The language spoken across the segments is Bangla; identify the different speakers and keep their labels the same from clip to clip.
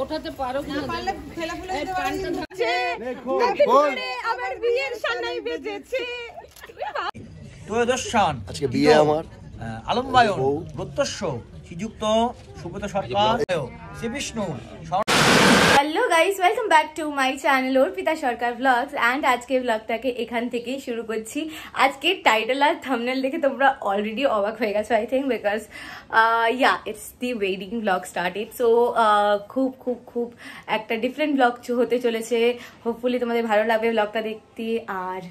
Speaker 1: ওঠাতে পারো না পারলে ফেলা ফেলা
Speaker 2: আমার বিয়ের সানাই বেজেছে
Speaker 3: ত্রয়োদশান
Speaker 4: আজকে বিয়ে আমার
Speaker 3: আলম্বায়ন প্রত্যক্ষ শ্রীযুক্ত Subrata Sarkar Shri Vishnu.
Speaker 2: Hello guys, welcome back to my channel Arpita Sarkar vlogs and আজকে ব্লগটাকে এখান থেকেই শুরু করছি। আজকে টাইটেল আর থাম্বনেল দেখে তোমরা অলরেডি অবাক হয়ে গেছো I think, because it's the wedding blog started. So খুব খুব খুব একটা ডিফারেন্ট ব্লগ হতে চলেছে। হোপফুলি তোমাদের ভালো লাগবে ব্লগটা দেখতে। আর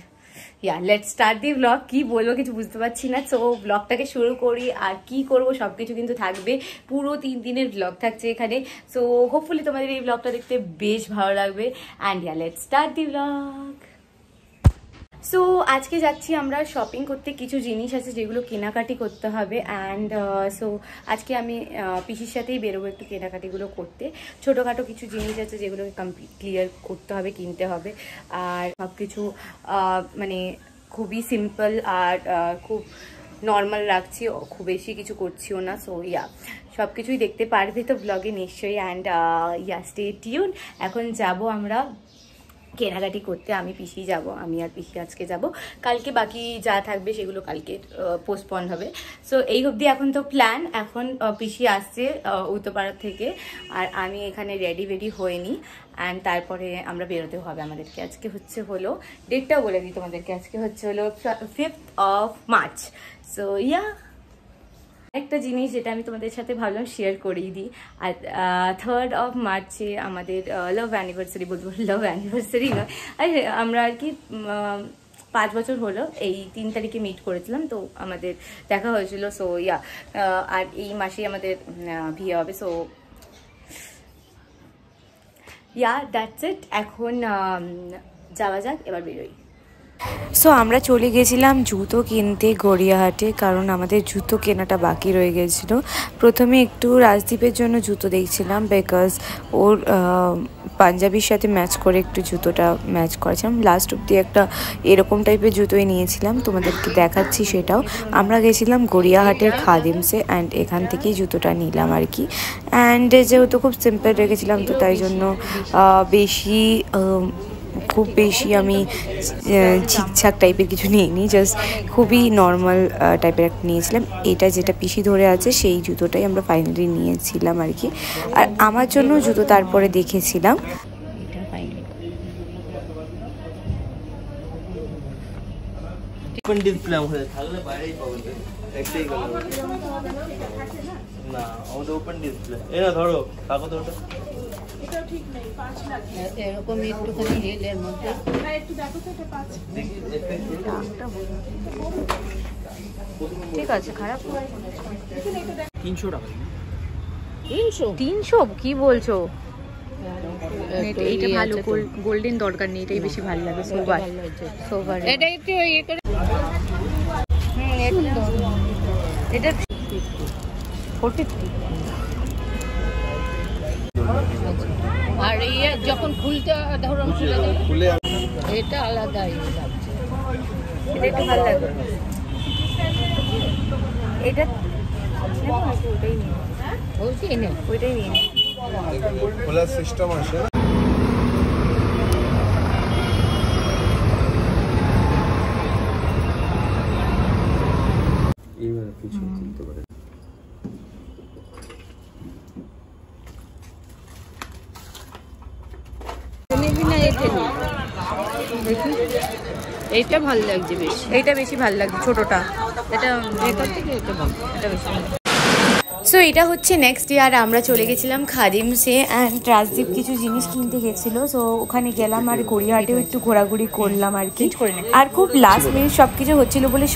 Speaker 2: লেটস স্টার্ট দি ব্লগ। কি বলবো কিছু বুঝতে পারছি না। সো ব্লগটাকে শুরু করি। আর কি করব সবকিছু কিন্তু থাকবে, পুরো 3 দিনের ব্লগ থাকছে এখানে। সো হোপফুলি তোমাদের এই ব্লগটা দেখতে বেশ ভালো লাগবে। And let's start the blog. So আজকে যাচ্ছি আমরা শপিং করতে। কিছু জিনিস আছে যেগুলো কেনাকাটি করতে হবে। অ্যান্ড সো আজকে আমি পিসির সাথেই বেরোবো একটু কেনাকাটিগুলো করতে। ছোটোখাটো কিছু জিনিস আছে যেগুলোকে কমপ্লিট ক্লিয়ার করতে হবে, কিনতে হবে। আর সব কিছু মানে খুবই সিম্পল আর খুব নর্মাল রাখছি, খুব বেশি কিছু করছিও না। সো সব কিছুই দেখতে পারবে তো ব্লগে নিশ্চয়ই। And stay tune. এখন যাব আমরা কেনাকাটি করতে। আমি পিসি যাব, আমি আর পিসি আজকে যাব। কালকে বাকি যা থাকবে সেগুলো কালকে পোস্টপন হবে। সো এই অবধি এখন তো প্ল্যান। এখন পিসি আসছে উত্তরপাড়ার থেকে, আর আমি এখানে রেডি হয়ে নিই। অ্যান্ড তারপরে আমরা বেরোতে হবে আমাদেরকে। আজকে হলো ডেটটাও বলে দিই তোমাদেরকে। আজকে হলো 5th of March। সো একটা জিনিস যেটা আমি তোমাদের সাথে ভাবলাম শেয়ার করিয়ে দিই। আর 3rd of March আমাদের লাভ অ্যানিভার্সারি, বলতে লাভ অ্যানিভার্সারি নয়, আমরা আর কি 5 বছর হলো। এই 3 তারিখে মিট করেছিলাম, তো আমাদের দেখা হয়েছিল। সো আর এই মাসেই আমাদের বিয়ে হবে। So that's it. এখন যাওয়া যাক, এবার বেরোই। সো আমরা চলে গেছিলাম জুতো কিনতে গড়িয়াহাটে, কারণ আমাদের জুতো কেনাটা বাকি রয়ে গেছিল। প্রথমে একটু রাজদীপের জন্য জুতো দেখছিলাম, বিকজ ওর পাঞ্জাবির সাথে ম্যাচ করে একটু জুতোটা ম্যাচ করেছিলাম। লাস্ট অব্দি একটা এরকম টাইপের জুতোই নিয়েছিলাম, তোমাদেরকে দেখাচ্ছি সেটাও। আমরা গেছিলাম গড়িয়াহাটের খাদিমসে, অ্যান্ড এখান থেকেই জুতোটা নিলাম আর কি। অ্যান্ড যেহেতু খুব সিম্পল রেখেছিলাম, তো তাই জন্য খুব বেশি আমি ঝিকঝাক টাইপের কিছু নিইনি, জাস্ট খুবই নর্মাল টাইপের একটা নিয়েছিলাম। এটা যেটা পিসি ধরে আছে সেই জুতোটাই আমরা ফাইনালি নিয়েছিলাম আর কি। আর আমার জন্য জুতো তারপরে দেখেছিলাম।
Speaker 1: এরকম একটুখানি রেলের মধ্যে
Speaker 2: ঠিক আছে, খারাপ
Speaker 3: 300 টাকা।
Speaker 2: 300 কি বলছো? এইটা ভালো, গোল্ডেন দরকার নেই, এটাই বেশি ভালো লাগে। সোবার
Speaker 1: এটা একটু ইয়ে করে
Speaker 2: এটা 450।
Speaker 1: আর ইয়ে যখন খুলতে ধরুন খুলে এটা আলাদা ইয়ে লাগছে,
Speaker 2: এটা একটু ভালো লাগে। এটা ওইটাই নিয়ে, ওইটাই নিয়ে
Speaker 4: খোলার সিস্টেম আছে। এইবার কিছু চিনতে পারে।
Speaker 1: এইটা ভালো লাগছে বেশি,
Speaker 2: এইটা বেশি ভালো লাগছে ছোটটা। এটা
Speaker 1: এটার থেকে এটা ভালো,
Speaker 2: এটা বেশি ভালো। সো এটা হচ্ছে নেক্সট ইয়ার আমরা চলে গেছিলাম খাদিমসে, অ্যান্ড রাজদীপ কিছু জিনিস কিনতে গেছিলো। সো ওখানে গেলাম আর গড়িয়াহাটেও একটু ঘোরাঘুরি করলাম আর কি। আর খুব লাস্ট মিনিট সব কিছু হচ্ছিলো বলে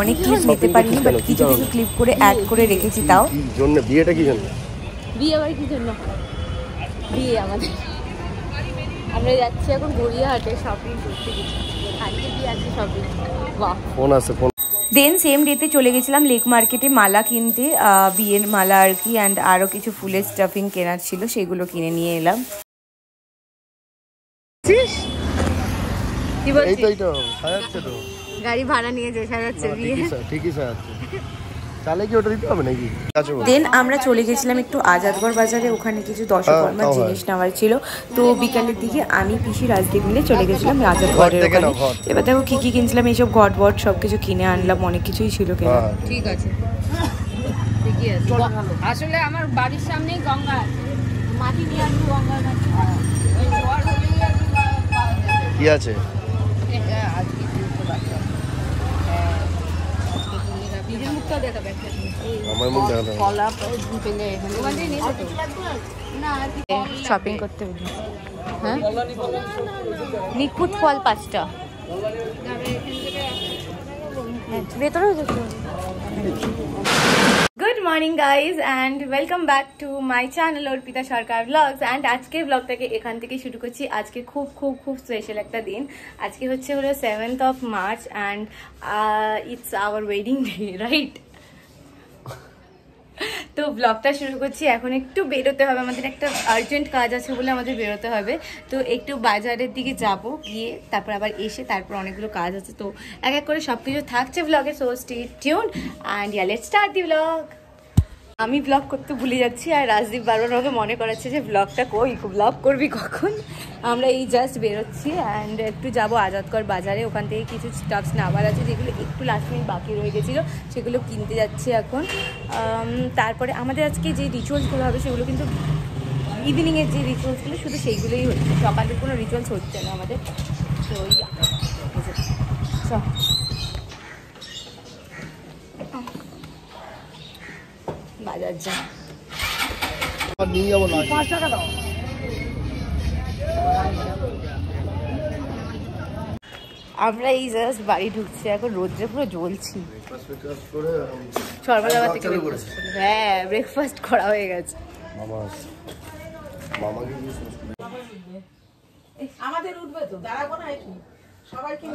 Speaker 2: অনেক ক্লিপ নিতে পারিনি, বাট কিছু কিছু ক্লিপ করে অ্যাড করে রেখেছি। তাও
Speaker 4: জন্য বিয়েটা কি জন্য?
Speaker 1: বিয়ে আবার কি জন্য? বিয়ে আমাদের, আমরা যাচ্ছি এখন গড়িয়াহাটে শপিং করতে। কিছু আজকে বিয়ে আছে শপিং। বাহ,
Speaker 4: ফোন আছে ফোন।
Speaker 2: দেন সেম ডেতে চলে গেছিলাম লেক মার্কেটে মালা কিনতে, বিয়ের মালা আর কি। অ্যান্ড আরও কিছু ফুলের স্টাফিং কেনার ছিল, সেগুলো কিনে নিয়ে এলাম। কি বলছিস?
Speaker 4: এইটাই তো সাজাচ্ছে তো,
Speaker 2: গাড়ি ভাড়া নিয়ে যে সাজাচ্ছে বিয়ে।
Speaker 4: ঠিকই সাজাচ্ছে। তাহলে কি ওটা দিতে হবে নাকি?
Speaker 2: দেন আমরা চলে গেছিলাম একটু আজাদগড় বাজারে, ওখানে কিছু দশকর্মার জিনিস নেওয়ার ছিল। তো বিকালের দিকে আমি পিসি রাজদীপ মিলে চলে গেছিলাম আজাদগড়ের ওখানে। এবার দেখো কি কি কিনছিলাম, এইসব ঘট বট সব কিছু কিনে আনলাম, অনেক কিছুই ছিল কেনা।
Speaker 1: ঠিক আছে, ঠিকই আছে। আসলে আমার বাড়ির সামনেই গঙ্গা আছে, মাটি নিয়ে আসবো গঙ্গার কাছে। ওই জোয়ার হলেই আর কি পাওয়া যাবে।
Speaker 4: কি আছে?
Speaker 1: আজকে তুলতে পারছি নিজের মুখটা দেখাবে একটা,
Speaker 4: আমার মুখ দেখাতে হবে।
Speaker 1: কলা পেলে ওখান থেকে নিয়ে যেতে না আর কি
Speaker 2: শপিং করতে বলি। হ্যাঁ, নিখুঁত ফল 5টা। ভেতরেও যেতে হবে। Good morning guys and welcome back to my channel Arpita Sarkar vlogs. And আজকের ব্লগটাকে এখান থেকে শুরু করছি। আজকে খুব খুব খুব স্পেশাল একটা দিন। আজকে হলো 7th of March and it's hour wedding day, right? তো ব্লগটা শুরু করছি। এখন একটু বেরোতে হবে, আমাদের একটা আর্জেন্ট কাজ আছে বলে আমাদের বেরোতে হবে। তো একটু বাজারের দিকে যাব, গিয়ে তারপর আবার এসে তারপর অনেকগুলো কাজ আছে। তো এক এক করে সব কিছু থাকছে ব্লগে, so stay tune and let's start the blog. আমি ব্লগ করতে ভুলে যাচ্ছি আর রাজদীপ বারবার আমাকে মনে করাচ্ছে যে ব্লগটা কই, ব্লগ করবি কখন। আমরা এই জাস্ট বেরোচ্ছি অ্যান্ড একটু যাব আজাদগড় বাজারে, ওখান থেকে কিছু স্টাফস নেওয়ার আছে যেগুলো একটু লাস্ট মিনিট বাকি রয়ে গেছিলো, সেগুলো কিনতে যাচ্ছি এখন। তারপরে আমাদের আজকে যে রিচুয়ালসগুলো হবে সেগুলো কিন্তু ইভিনিংয়ের যে রিচুয়ালসগুলো শুধু সেইগুলোই হচ্ছে, সকালের কোনো রিচুয়ালস হচ্ছে না আমাদের। তো বাজার যা
Speaker 4: নিয়ে যাবো না।
Speaker 1: 5 টাকা দাও।
Speaker 2: আমরা এই জাস্ট বাড়ি ঢুকছি, এখন রোদ্রে পুরো জ্বলছি। সকালবেলা থেকে হ্যাঁ ব্রেকফাস্ট করা হয়ে গেছে।
Speaker 5: আমাদের উঠবে তো, দাঁড়াবো না একটু সবাই কি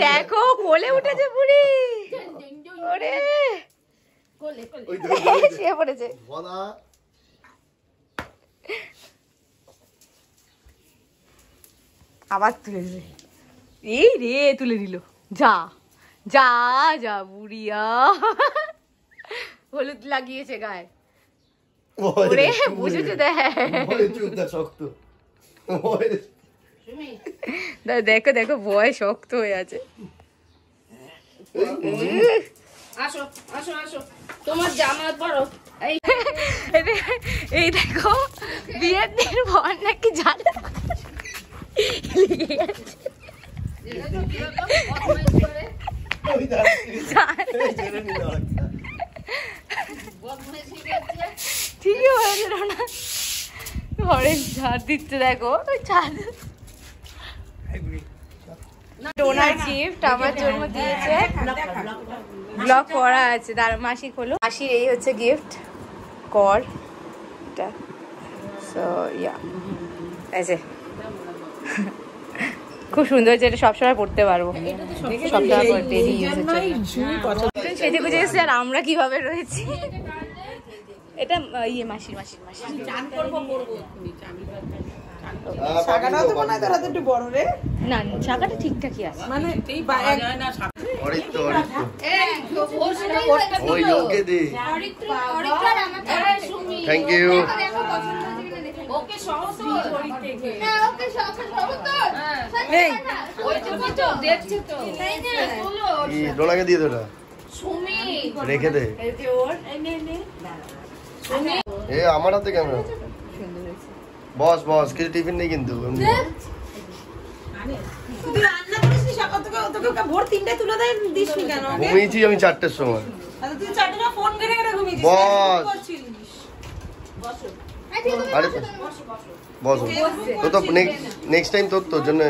Speaker 2: দেখো কোলে উঠেছে বুড়ি, ওরে শুয়ে পড়েছে। আবার তুলে দিলে, এই রে তুলে দিল। যা যা যা বুড়িয়া, হলুদ লাগিয়েছে গায়ে। ওরে বুঝেছে, দেখো দেখো ভয় শক্ত হয়ে আছে।
Speaker 1: আসো আসো আসো, তোমার জামা পরো।
Speaker 2: এই দেখো বিয়ের দিন ভর নাকি জানা লেগে গেছে। ঠিকই হয়েছে না, ঘরে ঝাড় দিচ্ছে। দেখো ছাদ ডোনার গিফট আমার জন্য দিয়েছে, ব্লগ করা আছে। তার মাসি খোলো, মাসির এই হচ্ছে গিফট কর এটা। সো ইয়া এই খুব সুন্দর, যেটা সবসময় পড়তে পারবো, সবসময় পড়তে সেজে গুজে এসেছি। আর আমরা কিভাবে রয়েছি, এটা ইয়ে মাসির মাসির মাসির না, শাখাটা ঠিকঠাকই আছে মানে
Speaker 4: থ্যাংক ইউ। ডোনাকে দিয়ে দোটা রেখে দে। এ আমার হাতে ক্যামেরা। বস বস কিছু টিফিন নেই কিন্তু। ঘুমিয়েছি আমি 4টের সময়। বস আরে বস তো তো নেক্সট টাইম তোর জন্য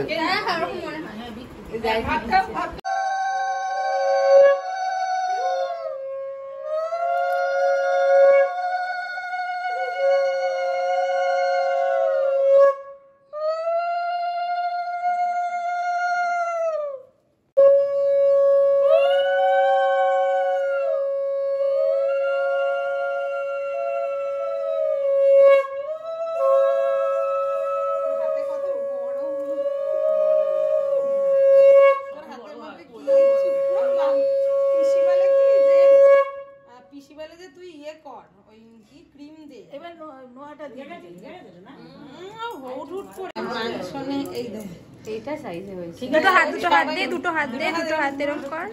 Speaker 1: এইটা সাইজে হয়েছে।
Speaker 2: দুটো হাত এরকম কর।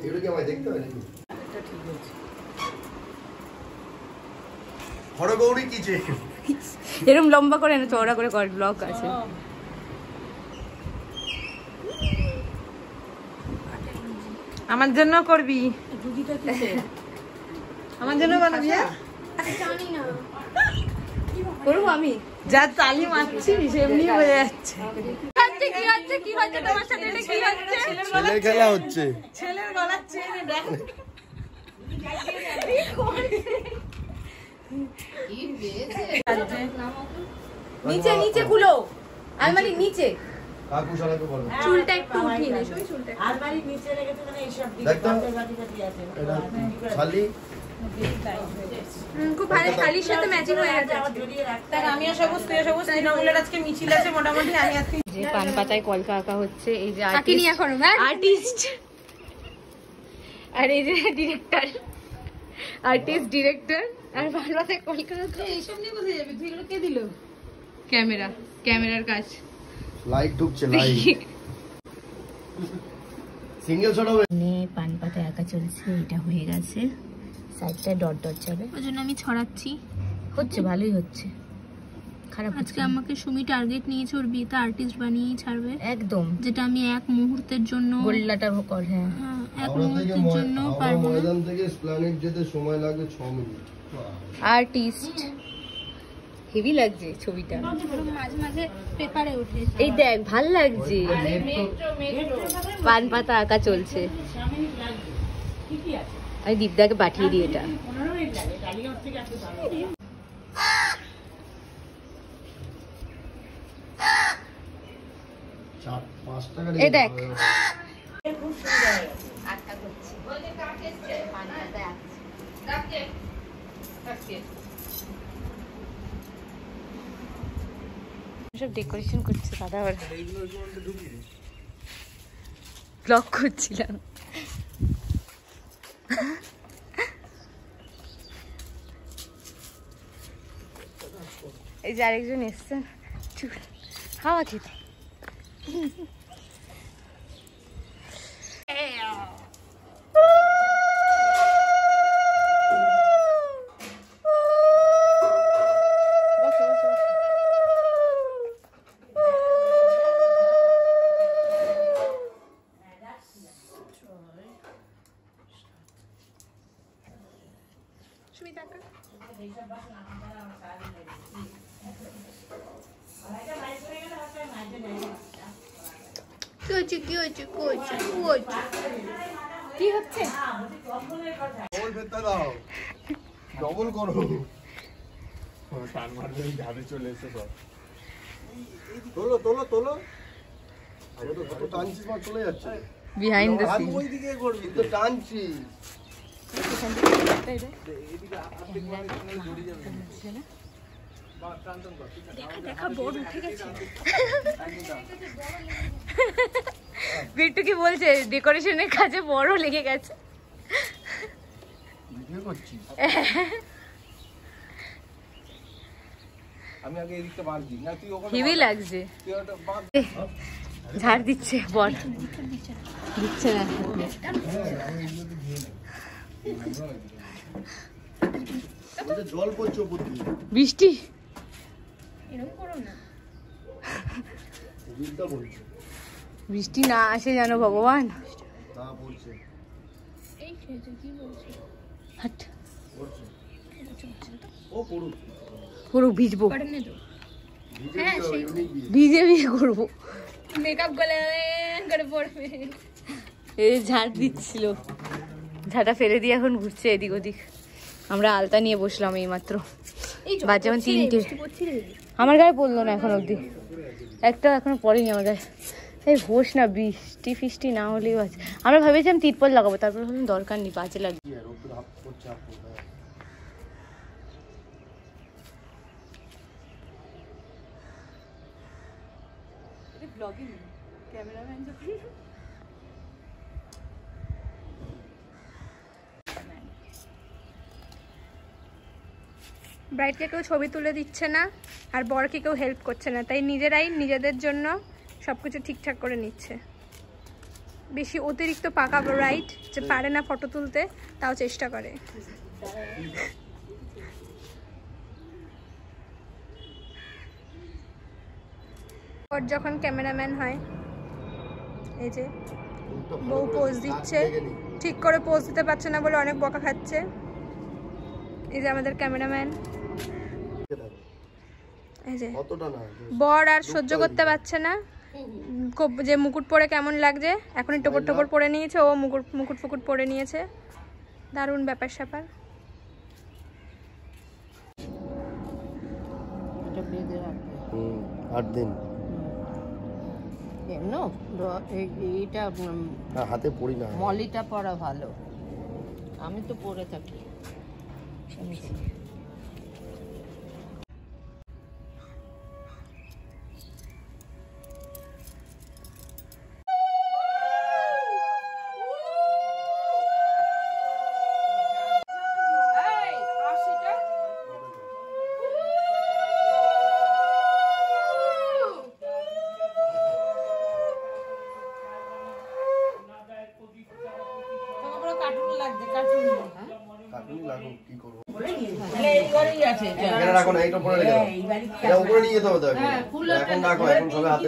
Speaker 4: এগুলো কি আমায় দেখতে হয় নাকি?
Speaker 5: এটা ঠিক আছে।
Speaker 4: হরগৌরী কি যে
Speaker 2: এরকম লম্বা করে না, চওড়া করে কর, ব্লক আছে।
Speaker 5: আমার জন্য করবি? আমার জন্য বানাবি?
Speaker 2: করবো আমি
Speaker 5: যা তালি মারছি সেমনি বোঝা যাচ্ছে।
Speaker 2: কি হচ্ছে তোমার সাথে? এটা কি হচ্ছে?
Speaker 4: ছেলে খেলা হচ্ছে।
Speaker 5: ছেলের গলার চেন দেখ।
Speaker 2: নিচে নিচে খুলো, আলমারির নিচে।
Speaker 4: কাকু শালাকে বলো।
Speaker 2: চুলটা একটু উঠিয়ে নে, সই চুলটা।
Speaker 5: আলমারির নিচে রেখেছে মানে এইসব
Speaker 4: দেখ তো। এটা শালি
Speaker 2: খুব ভালো, শাড়ির সাথে ম্যাচিং হয়ে গেছে।
Speaker 5: দেখ আমিও সবুজ, তুইও সবুজ, তৃণমূলের আজকে মিছিল আছে মোটামুটি। আমি আজকে
Speaker 1: যে পান পাতায় কলকা আঁকা হচ্ছে, এই যে
Speaker 2: আঁকিনি এখনো
Speaker 1: আর্টিস্ট, আর এই যে ডিরেক্টর, আর্টিস্ট ডিরেক্টর, আর পান পাতায় কলকা আঁকা।
Speaker 5: এইসব নিয়ে কোথায় যাবি তুই? এগুলো কে দিল?
Speaker 2: ক্যামেরার কাজ।
Speaker 4: লাইট ঢুকছে, লাইট সিঙ্গেল শট হবে।
Speaker 1: পান পাতায় আঁকা চলছে, এটা হয়ে গেছে, সাইডটা ডট ডট যাবে,
Speaker 2: ওই জন্য আমি ছড়াচ্ছি।
Speaker 1: হচ্ছে ভালোই হচ্ছে, খারাপ
Speaker 2: আজকে আমাকে সুমি টার্গেট নিয়েছে, ওর বিয়েতে আর্টিস্ট বানিয়েই ছাড়বে
Speaker 1: একদম।
Speaker 2: যেটা আমি এক মুহূর্তের জন্য,
Speaker 1: গোল্লাটা কর। হ্যাঁ,
Speaker 2: এক মুহূর্তের জন্য পারবো না।
Speaker 4: ময়দান থেকে এসপ্ল্যানেড যেতে সময় লাগে 6 মিনিট।
Speaker 1: আর্টিস্ট হেভি লাগছে ছবিটা,
Speaker 2: মাঝে মাঝে পেপারে ওঠে।
Speaker 1: এই দেখ ভাল লাগছে, পান পাতা আঁকা চলছে। আমি দীপদাকে পাঠিয়ে দিই এটা। এই দেখ সব ডেকোরেশন করছে দাদা, ওরা ব্লগ করছিলাম। এই যে আরেকজন এসছেন চুল হাওয়া খেতে।
Speaker 2: কি হচ্ছে?
Speaker 4: ডবল করো। তোলো তোলো তোলো। আমি তো কত টানছি, মা চলে যাচ্ছে।
Speaker 1: Behind the scene.
Speaker 4: ওই দিকে করবি তো, টানছি।
Speaker 2: দেখা বোর্ড উঠে গেছে।
Speaker 1: বিট্টু কি বলছে? ডেকোরেশনের কাজে বড় লেগে গেছে।
Speaker 4: ভিডিও করছি আমি, আগে এদিকটা মারবি না তুই? ওখানে
Speaker 1: হেভি লাগছে।
Speaker 4: তুই ওটা বাদ।
Speaker 1: ঝাড় দিচ্ছে বর, দিচ্ছে না।
Speaker 4: জল পড়ছে উপর দিয়ে,
Speaker 1: বৃষ্টি
Speaker 2: এরকম করো না।
Speaker 4: বিলটা পড়ছে।
Speaker 1: বৃষ্টি না আসে জানো ভগবান।
Speaker 4: তা পড়ছে,
Speaker 2: এই কি বলছো?
Speaker 1: হাট
Speaker 4: পড়ছে। ও পড়ুক।
Speaker 1: পুরো ভিজবো।
Speaker 2: পারেন না তো?
Speaker 1: হ্যাঁ ভিজে বিয়ে করবো, মেকআপ করে পড়বে। এই ঝাড় দিচ্ছিল, ঝাঁটা ফেলে দিয়ে এখন ঘুরছে এদিক ওদিক। আমরা আলতা নিয়ে বসলাম এইমাত্র, বাজে যেমন 3টে। আমার গায়ে পড়লো না এখন অবধি, একটা এখনো পড়েনি আমার গায়ে। এই হোস না, বৃষ্টি ফিষ্টি না হলেও আছে। আমরা ভেবেছিলাম তিরপল লাগাবো, তারপর ভাবলাম দরকার নেই, বাজে লাগবে।
Speaker 2: ব্রাইডকে কেউ ছবি তুলে দিচ্ছে না, আর বরকে কেউ হেল্প করছে না, তাই নিজেরাই নিজেদের জন্য সবকিছু ঠিকঠাক করে নিচ্ছে। বেশি অতিরিক্ত পাকা ব্রাইড যে পারে না ফটো তুলতে, তাও চেষ্টা করে। বর যখন ক্যামেরাম্যান হয়, এই যে বউ পোজ দিচ্ছে, ঠিক করে পোজ দিতে পারছে না বলে অনেক বকা খাচ্ছে। এই যে আমাদের ক্যামেরাম্যান, এই যে বর আর সহ্য করতে পারছে না যে মুকুট পরে কেমন লাগছে, এখনই টোপর টোপর পরে নিয়েছে, ও মুকুট ফুকুট পরে নিয়েছে। দারুণ ব্যাপার স্যাপার।
Speaker 1: এইটা
Speaker 4: হাতে পড়ি না,
Speaker 1: মলিটা পরা ভালো, আমি তো পরে থাকি।
Speaker 4: রাখো না, এইটা পরে রেখে দাও, এটা উপরে নিয়ে যেতে হবে তো এখন রাখো, এখন সবে হাতে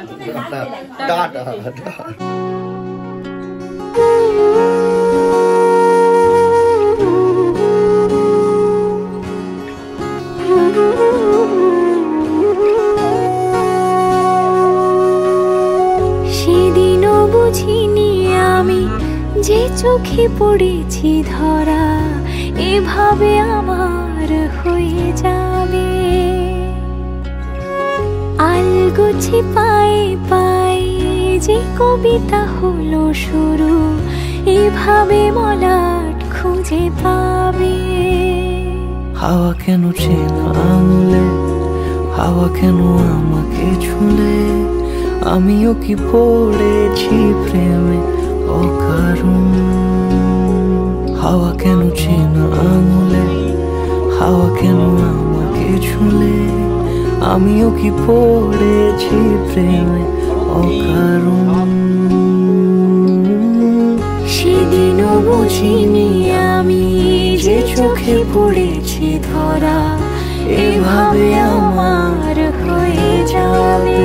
Speaker 4: তুলে টাটা।
Speaker 6: সেদিনও বুঝিনি আমি যে চোখে পড়েছি ধরা, এভাবে আমার হয়ে যাবে। আলগোছে পায়ে পায়ে যে কবিতা হলো শুরু, এভাবে মলাট খুঁজে পাবে।
Speaker 7: হাওয়া কেন চেনা আঙুলে, হাওয়া কেন আমাকে ছুলে, আমিও কি পড়েছি প্রেমে অকারণ। হাওয়া কেন চেনা আঙুলে, হাওয়া কেন আমাকে ছুলে, আমিও কি পড়েছি প্রেমে অকারণ।
Speaker 6: সেদিনও বুঝিনি আমি যে চোখে পড়েছি ধরা, এভাবে আমার হয়ে যাবে।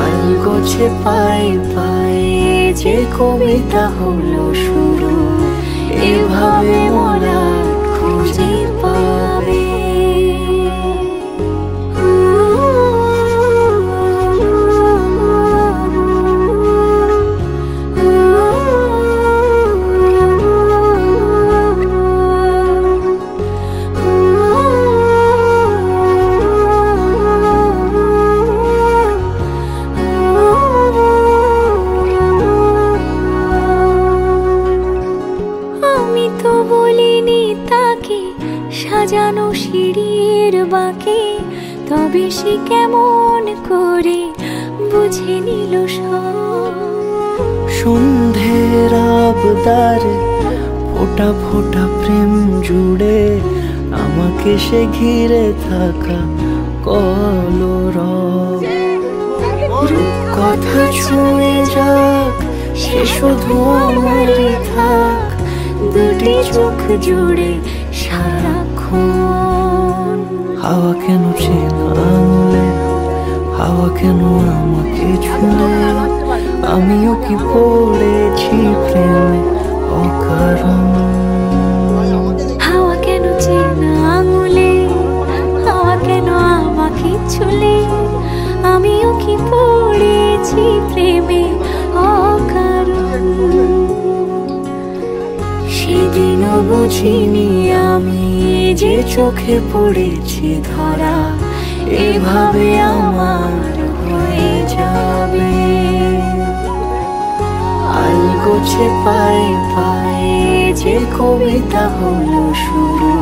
Speaker 6: আলগোছে পায়ে পায়ে যে কবিতা হলো শুরু, এভাবে মোরা খুঁজে পাবে। সাজানো সিঁড়ির বাঁকে, তবে সে কেমন করে বুঝে নিল সব।
Speaker 7: সন্ধ্যের আবদারে ফোটা ফোটা প্রেম জুড়ে, আমাকে সে ঘিরে থাকা কলরব।
Speaker 6: কথা ছুঁয়ে যাক, সে শুধু আমারই থাক, দুটি চোখ জুড়ে সারাক্ষণ।
Speaker 7: হাওয়া কেন চেনা আঙুলে, হাওয়া কেন আমাকে ছুলে, আমিও কি পড়েছি প্রেমে অকারণ।
Speaker 6: হাওয়া কেন চেনা আঙুলে, হাওয়া কেন আমাকে ছুলে, আমিও কি পড়েছি প্রেমে অকারণ। সেদিনও বুঝিনি আমি যে চোখে পড়েছি ধরা, এভাবে আমার হয়ে যাবে। আলগোছে পায়ে পায়ে যে কবিতা হলো শুরু,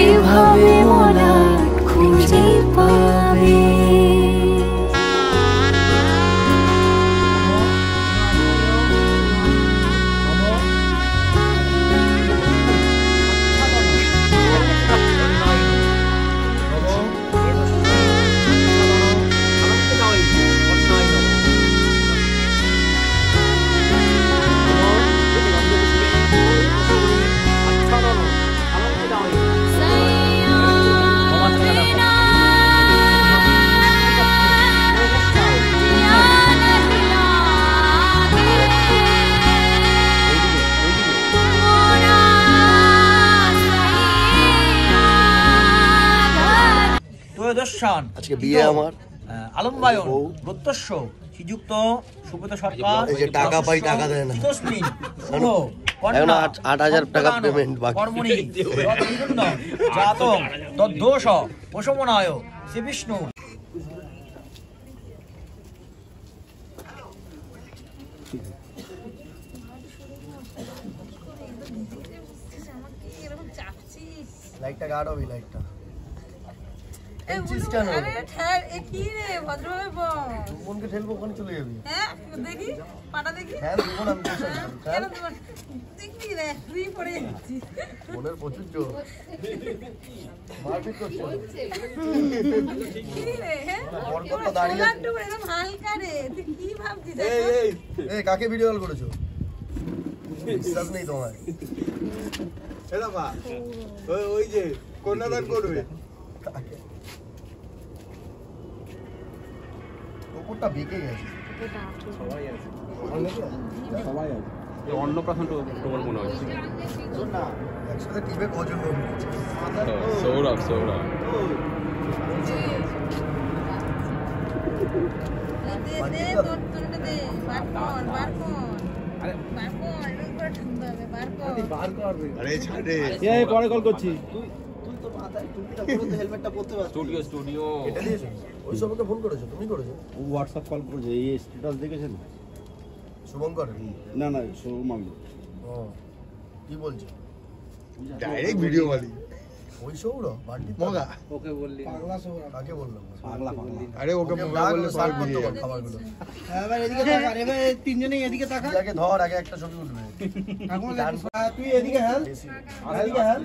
Speaker 6: এভাবে মলাট খুঁজে পাবে।
Speaker 4: আজকে বিয়ে আমার,
Speaker 3: আলম্বায়ন প্রত্যক্ষ শ্রীযুক্ত সুব্রত সরকার।
Speaker 4: এই যে টাকা পাই টাকা দেয় না, এখন 8,000 টাকা পেমেন্ট বাকি।
Speaker 3: কর্মণি জাতং তদ্দোষ প্রশমনায় শ্রী বিষ্ণু।
Speaker 4: লাইটটা গাঢ় হবে, লাইটটা কেন
Speaker 5: কি রে ভদ্রভাবে বল।
Speaker 4: মনকে ঠেলবো, ওখানে চলে যাবি।
Speaker 5: হ্যাঁ দেখি পাটা দেখি।
Speaker 4: হ্যাঁ দেবো না, আমি বসে আছি।
Speaker 5: কেন তোমার দেখি রে তুই পড়ে যাচ্ছিস।
Speaker 4: মনের প্রচুর জোর, মারপিট করছে।
Speaker 5: কি রে হ্যাঁ
Speaker 4: বরকতটা দাঁড়িয়ে আছে।
Speaker 5: একটু একদম হালকা রে, তুই কি ভাবছিস?
Speaker 4: এই কাকে ভিডিও কল করেছো? বিশ্বাস নেই তোমার।
Speaker 8: এ বাবা ওই যে কন্যাদান করবে,
Speaker 4: ওপরটা বেঁকে গেছে।
Speaker 8: সবাই আছে অন্নপ্রাশন তোমার মনে হচ্ছে
Speaker 4: না, একসাথে টিমে কজন হবে?
Speaker 8: সৌরভ
Speaker 5: দে তোর তোরটা দে, বার কর বার কর। আরে বার কর, এরকম করে ঠান্ডা হবে, বার কর।
Speaker 8: আরে ছাড় রে, এই পরে কল করছি।
Speaker 4: তুই তো মাথায় টুপিটা পরে তো হেলমেটটা পরতে পারছিস।
Speaker 8: স্টুডিও
Speaker 4: এটা দিয়েছো? ওই সবকে ফোন করেছো? তুমি করেছো?
Speaker 8: ও হোয়াটসঅ্যাপ কল করেছে, এই স্ট্যাটাস দেখেছেন?
Speaker 4: শুভঙ্কর?
Speaker 8: না সৌরভ মামি।
Speaker 4: ও কি বলছো?
Speaker 8: ডাইরেক্ট ভিডিও বালি
Speaker 4: ওই সৌরভ বাড়ি
Speaker 8: মগা
Speaker 4: ওকে বললি পাগলা সৌরভ কাকে বললাম?
Speaker 8: পাগলা আরে ওকে মগা বললে সব ভিডিও
Speaker 4: খাবারগুলো।
Speaker 3: এবার এদিকে তাকা, এবার তিনজনেই এদিকে তাকা।
Speaker 4: আগে ধর, আগে একটা ছবি উঠবে।
Speaker 3: তুই এদিকে হেল, এদিকে হেল।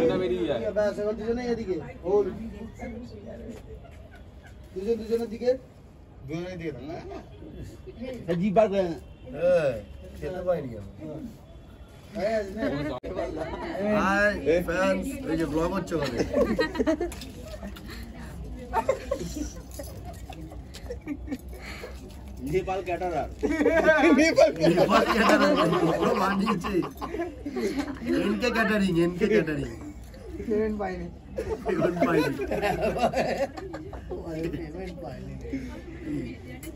Speaker 8: এটা বেরিয়ে যায়।
Speaker 3: ব্যাস এবার দুজনেই এদিকে হোল, দুজনের দিকে
Speaker 8: দুজনে দিয়ে দাও।
Speaker 3: জিভ বার করে।
Speaker 4: খেতে পাইনি আমি। হাই ফ্যান্স, এই যে ব্লগ হচ্ছে ওখানে।
Speaker 3: নেপাল ক্যাটারার,
Speaker 4: নেপাল ক্যাটারিং পুরো বানিয়েছে। NK catering, NK catering.
Speaker 3: Payment পাইনি।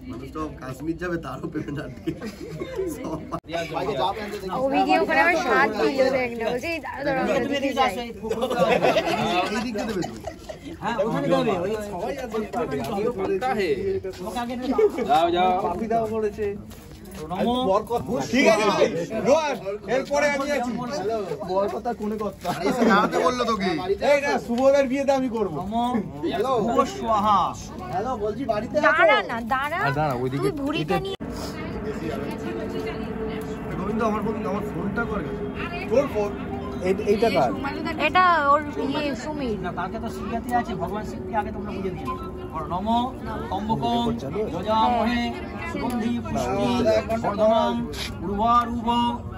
Speaker 4: মানুষ তো কাশ্মীর যাবে, তারও পেমেন্ট আটকে।
Speaker 2: ভিডিও করে আমার সাত দিল দেখ না, বলছি দাঁড়া
Speaker 4: এই দিক দিয়ে দেবে তো।
Speaker 8: যাও পাপি দাও করেছে। ঠিক আছে ভাই, রোজ এরপরে আমি আছি। বড় কথা কোনে কথা
Speaker 4: এসে দাঁড়াতে বললো তোকে।
Speaker 8: এই না শুভদের বিয়েতে আমি করব।
Speaker 3: হ্যালো
Speaker 4: সোহা,
Speaker 3: হ্যালো বলছি বাড়িতে
Speaker 2: দাঁড়া না, দাঁড়া তুই ভুড়িটা নিয়ে
Speaker 4: গোবিন্দ আমার ফোনটা করে।
Speaker 8: তোর ফোন এইটা কার?
Speaker 2: এটা ওর ইয়ে সুমির।
Speaker 3: কালকে তো শিখাতে আছে, ভগবান শিবকে আগে তোমরা বুঝে দিচ্ছ। নম তম্বকং যজামহে সুগন্ধি পুষ্টি বর্ধনং উর্বারুব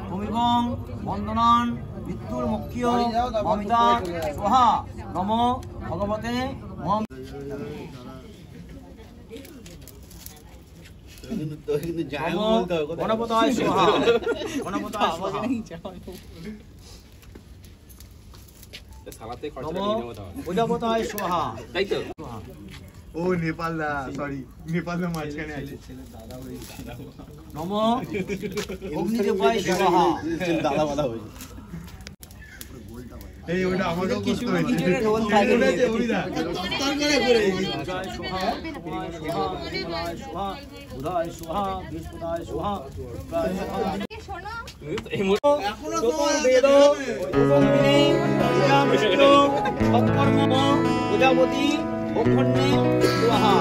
Speaker 3: ভূমিবং বন্দনান মৃত্যুর মুখ্য মমিতা সোহা। নম ভগবতে গণপতায় সোহা গণপতায় সোহা প্রজাপতায় সোহা তাই তো
Speaker 8: ও নেপাল দা সরি নেপাল দা মাঝখানে আছে
Speaker 3: নম অগ্নিদেবায় সোহা
Speaker 8: দাদা বাধা হয়েছে এই ওটা আমাকেও
Speaker 3: কিছু
Speaker 8: করতে হয়েছে
Speaker 3: উদয় সোহা বৃহস্পতায় সোহা প্রজাপতি অক্ষণ্যে সোহা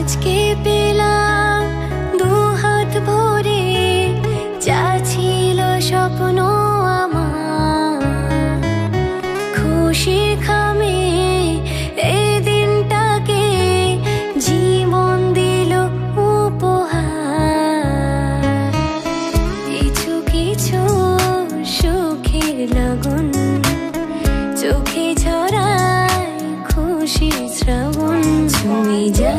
Speaker 6: আজকে পেলাম দু হাত ভরে যা ছিল স্বপ্ন আমার খুশির খামে এই দিনটাকে জীবন দিল উপহার কিছু কিছু সুখের লগন চোখে ঝরায় খুশি শ্রাবণ তুমি যা